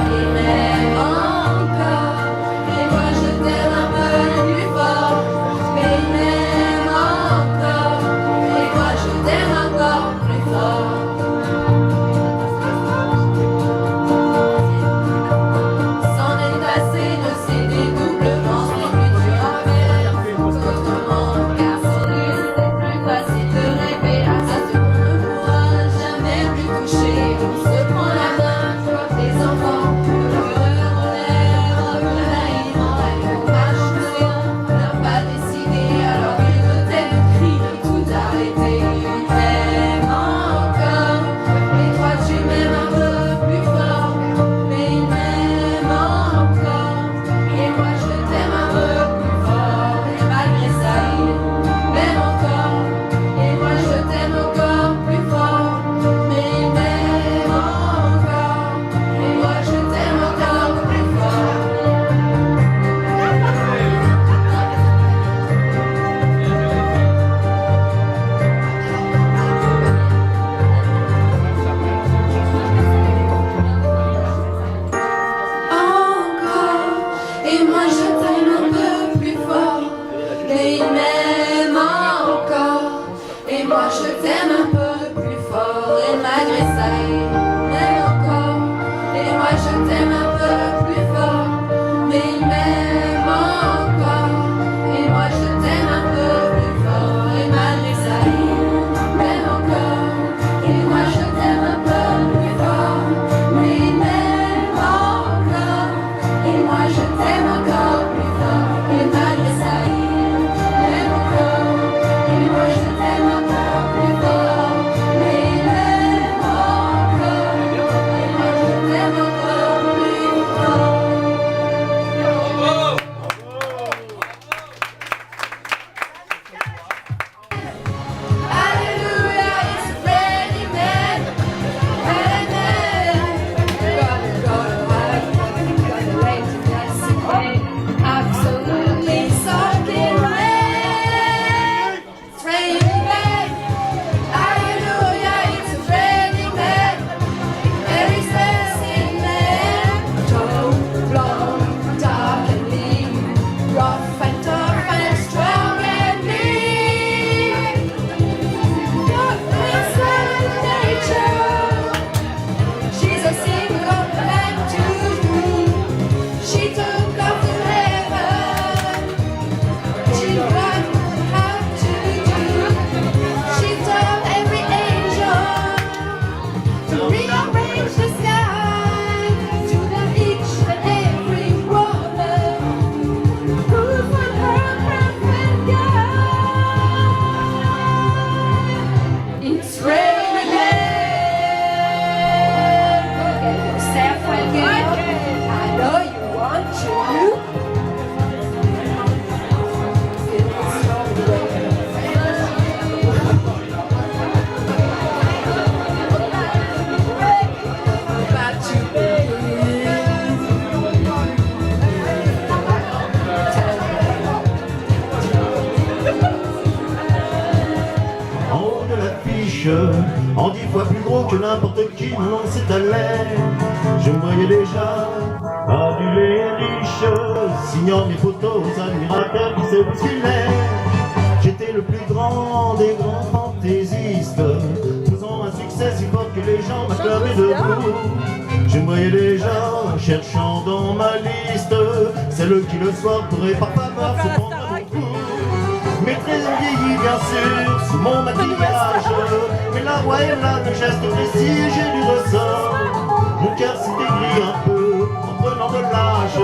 Il m'aime encore, et en 10 fois plus gros que n'importe qui, mon nom s'étalait. Je me voyais déjà adulé et riche, signant mes photos aux admirateurs qui se bousculaient. J'étais le plus grand des grands fantaisistes, faisant un succès si fort que les gens m'acclamaient debout. Je me voyais déjà cherchant dans ma liste celle qui le soir pourrait par faveur se prendre à mon cou. Mes traits ont vieilli bien sûr sous mon maquillage, mais la voix est là, de gestes précis et j'ai du ressort. Mon cœur s'est aigri un peu en prenant de l'âge,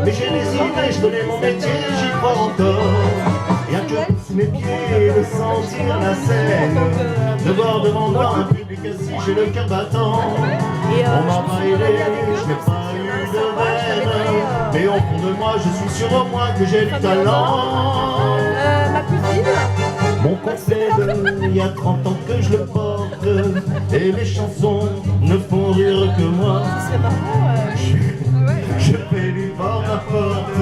mais j'ai des idées, je connais mon métier, j'y crois encore. Rien que sous mes pieds, de sentir la scène, de voir devant moi un public assis, j'ai le cœur battant. On m'a pas aidé, je n'ai pas eu de veine, mais au fond de moi, je suis sûr au moins que j'ai du talent. Ma cousine. Mon concept, il y a 30 ans que je le porte, et les chansons ne font rire que moi. Je fais du porte-à-porte,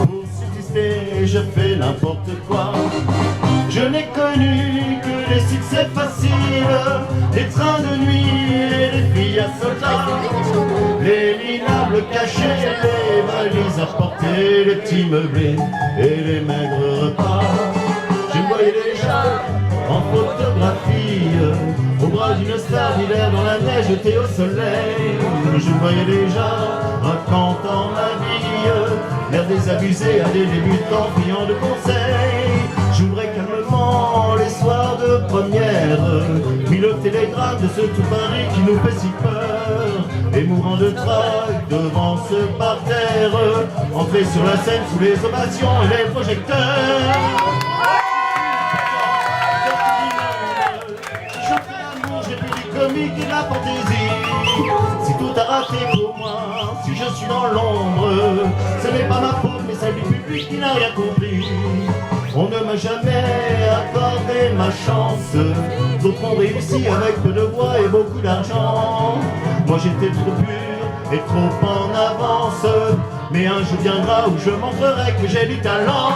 pour subsister, je fais n'importe quoi. Je n'ai connu que des succès faciles, des trains de nuit et des filles à soldats, les minables cachés, les valises à porter, les petits meublés et les maigres repas. Je me voyais déjà en photographie, au bras d'une star d'hiver dans la neige, j'étais au soleil. Je me voyais déjà racontant ma vie, l'air désabusé à des débutants friands de conseils. J'ouvrais calmement les soirs de première, mis le télégramme de ce tout Paris qui nous fait si peur, et mourant de trac devant ce parterre, entrer sur la scène sous les ovations et les projecteurs. Je fais l'amour, j'ai plus du comique et de la fantaisie. Si tout a raté pour moi, si je suis dans l'ombre, ce n'est pas ma faute mais celle du public qui n'a rien compris. On ne m'a jamais accordé ma chance, d'autres ont réussi avec peu de voix et beaucoup d'argent. Moi j'étais trop pur et trop en avance, mais un jour viendra où je montrerai que j'ai du talent.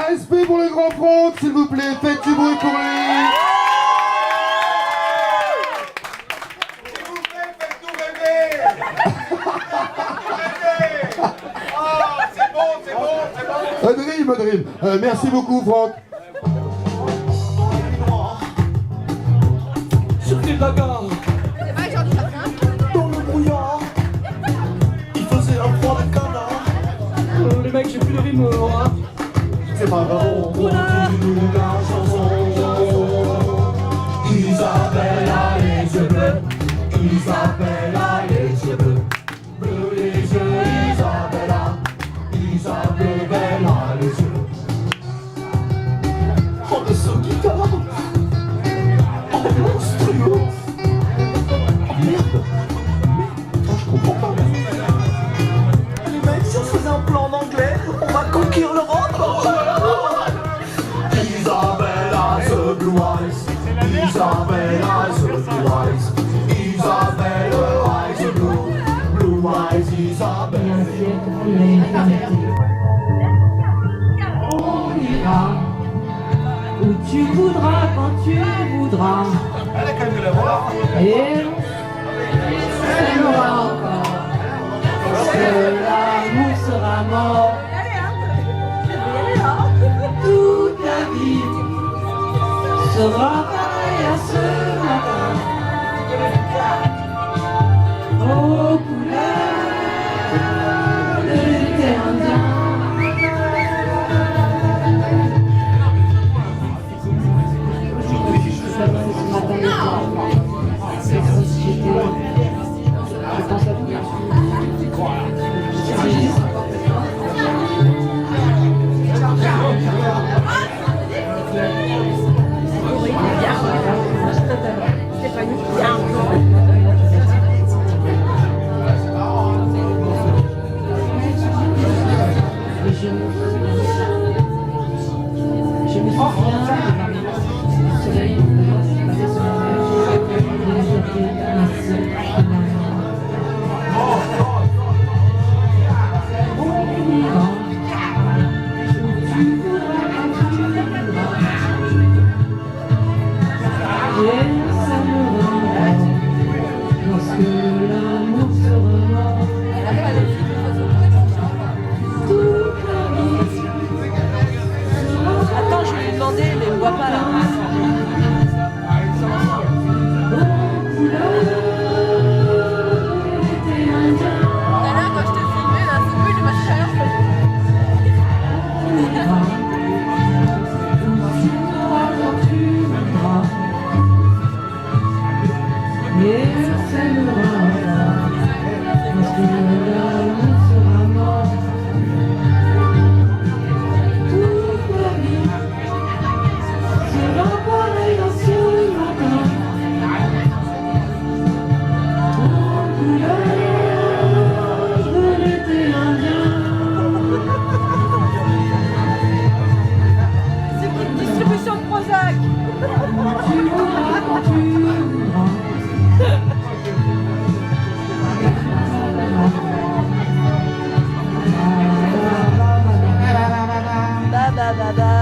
Respect pour le grand Franck, s'il vous plaît, faites du bruit pour lui. S'il vous plaît, faites-nous rêver. Oh, c'est bon. Un dream. Merci beaucoup, Franck. Sortez de la gare, dans le brouillard, il faisait un froid de canard. Les mecs, j'ai plus de rime, hein. C'est pas grave, on continue la chanson. Isabelle a les yeux bleus, Isabelle a les yeux bleus, bleus les yeux, Isabelle a les yeux. Oh, le son guitare, oh, monstrueux. Oh, merde, je comprends pas. Les mecs, si on se faisait un plan en anglais, on va conquérir l'Europe. Isabella the blue eyes, Isabella the blue eyes, Isabella eyes the blue eyes, Isabella. On ira où tu voudras quand tu voudras. Elle a quand même de la voix. Et on s'aimera encore. Parce que l'amour sera mort. Toute la vie sera pareille à ce matin. Aux couleurs de l'été indien. Ce matin, c'est comme si j'étais. Je pense à vous. Je lorsque l'amour sera mort. Toute la vie Attends, je vais lui demander, mais il ne voit pas là. Quand je t'ai filmé, là, c'est plus du machin. Distribution de Prozac. Ba ba ba ba.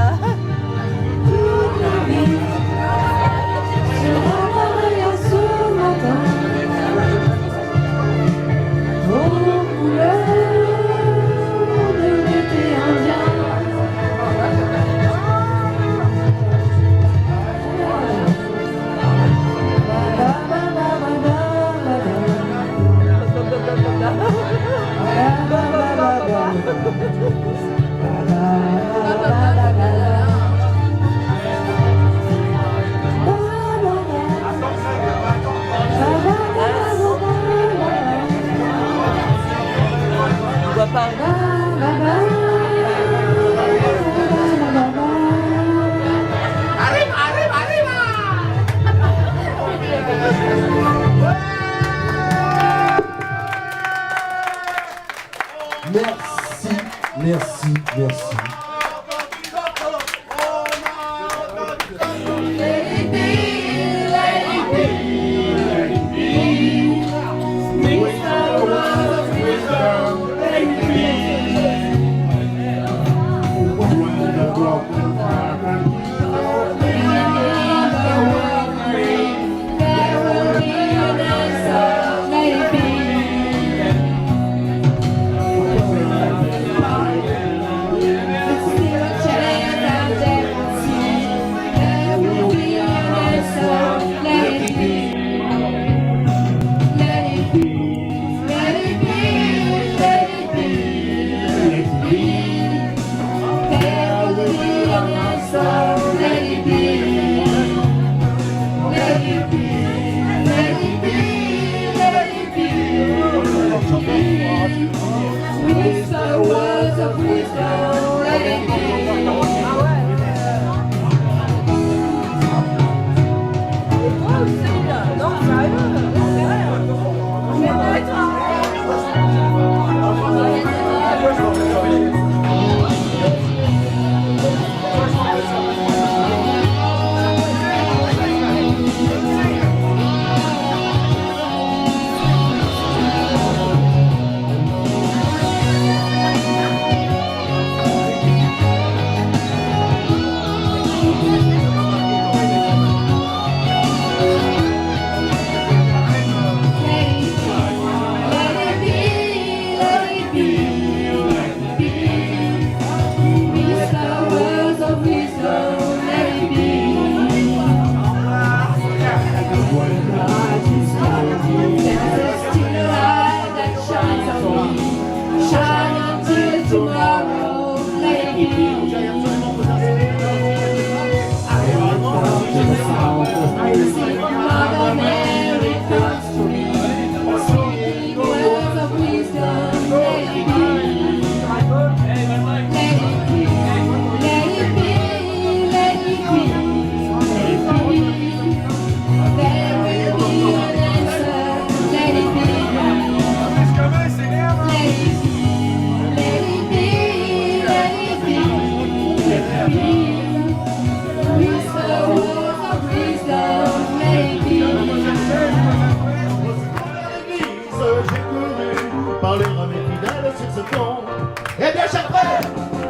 On voit pas. Merci, merci, merci.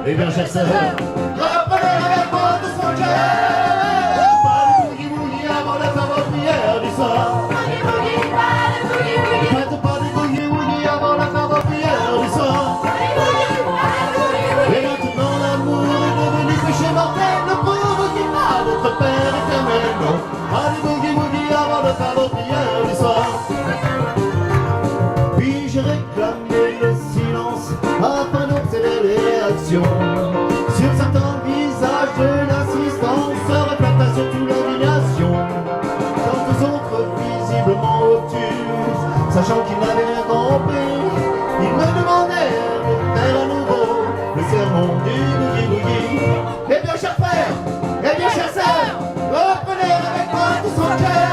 Et bien chaque sœur, reprenez avec moi de son cœur. Pas de bougie bougie avant la prière du soir. Faites pas des boogie-woogie avant la prière du soir. Et maintenant l'amour est devenu péché mortel, ne provoquez pas votre Père éternel, non. Allez boogie-woogie avant la prière du soir. Puis j'ai réclamé le silence afin d'observer les réactions. Sur certains visages de l'assistance se refléta surtout l'indignation. Quant aux autres visiblement obtus, sachant qu'ils n'avaient rien compris, ils me demandèrent de faire à nouveau le sermon du boogie-woogie. Eh bien chers frères, eh bien chères sœurs, reprenez avec moi tout son cœur.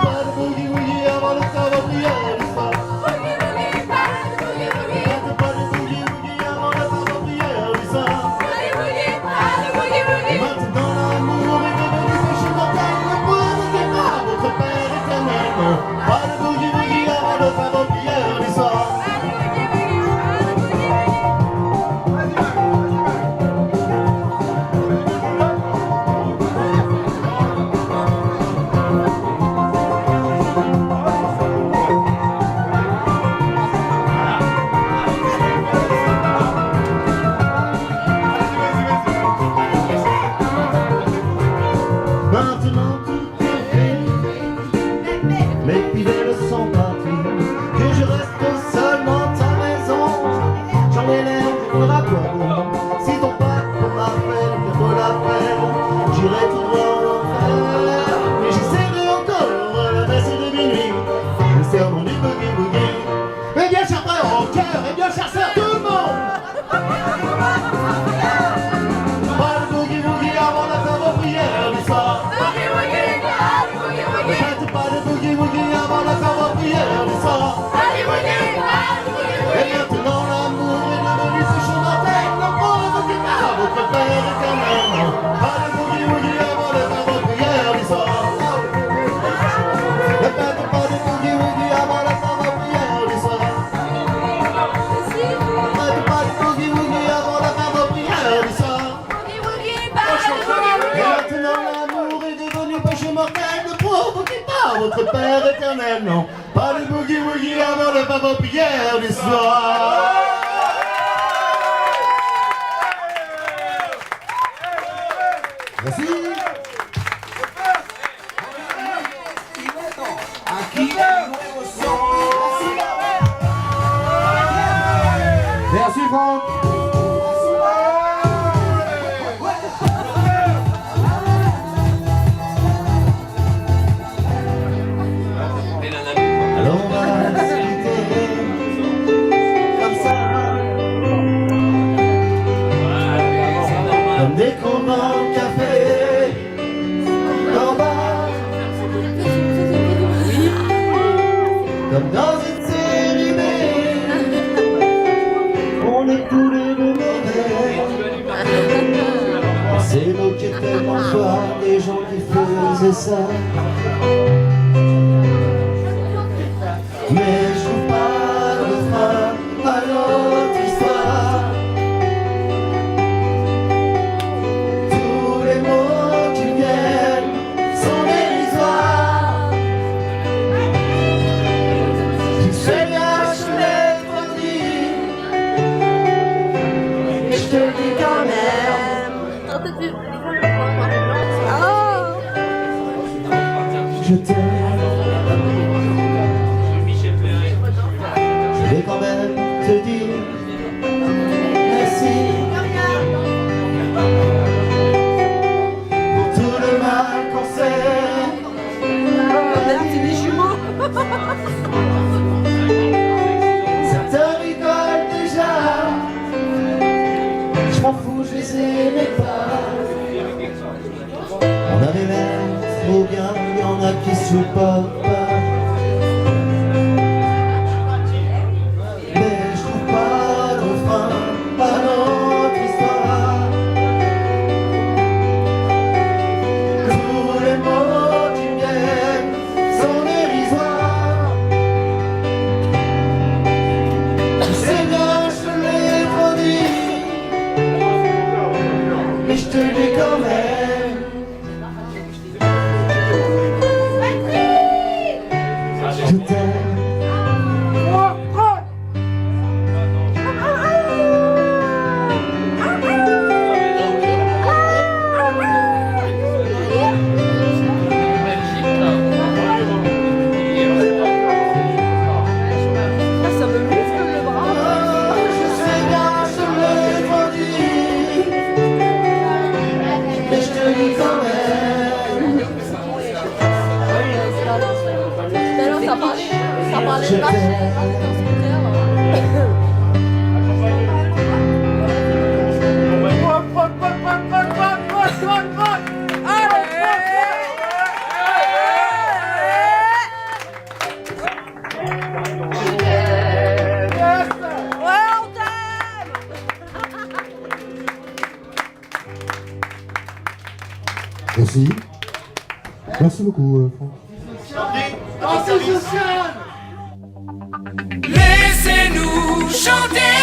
Pas de boogie-woogie avant le temps de prière du soir. Pas de boogie-woogie avant le temps de prière du soir. Maintenant l'amour est devenu péché mortel, ne provoquez pas votre Père éternel, non. Pas de boogie-woogie avant le temps de prière du soir. Maintenant tout est fait, mes fidèles sont partis, que je reste seul dans ta maison. J'en ai l'air de me rappeler, si ton pacte m'appelle, fais-moi l'appel, j'irai tout droit en enfer. Mais j'essaierai encore la messe de minuit, le sermon du boogie-woogie. Eh bien chers frères en cœur, eh bien chères sœurs, tout le monde. Pas de boogie-woogie avant la prière du soir. Ne faites pas de boogie-woogie avant la prière du soir. Et maintenant l'amour est devenu péché mortel, ne provoquez pas votre Père éternel, non. Pas de boogie-woogie avant la prière du soir. Ne faites pas de boogie-woogie avant la prière du soir. Ne faites pas de boogie-woogie avant la prière du soir. Et maintenant l'amour est devenu péché mortel, ne provoquez pas votre Père éternel, non. Pas de boogie-woogie avant la prière du soir. Merci. Merci Franck. Alors on va se quitter comme ça, comme des combats de café en bas, comme dans une série B. On est tous les deux mauvais. On s'est moqué tellement de fois des gens qui faisaient ça. Mais je trouve pas de fin à notre histoire. Tous les mots qui viennent sont dérisoires. Tu sais bien, je l'ai trop dit, mais je te le dis quand même. Je t'aime. Je vais quand même te dire merci pour tout le mal qu'on s'est. Certains rigolent déjà, je m'en fous, je les aimais pas. On avait l'air trop bien, il y en a qui supportent pas. Mais je te le dis quand même. je t'aime. Merci. Merci beaucoup, Franck. Dansez social. Laissez-nous chanter.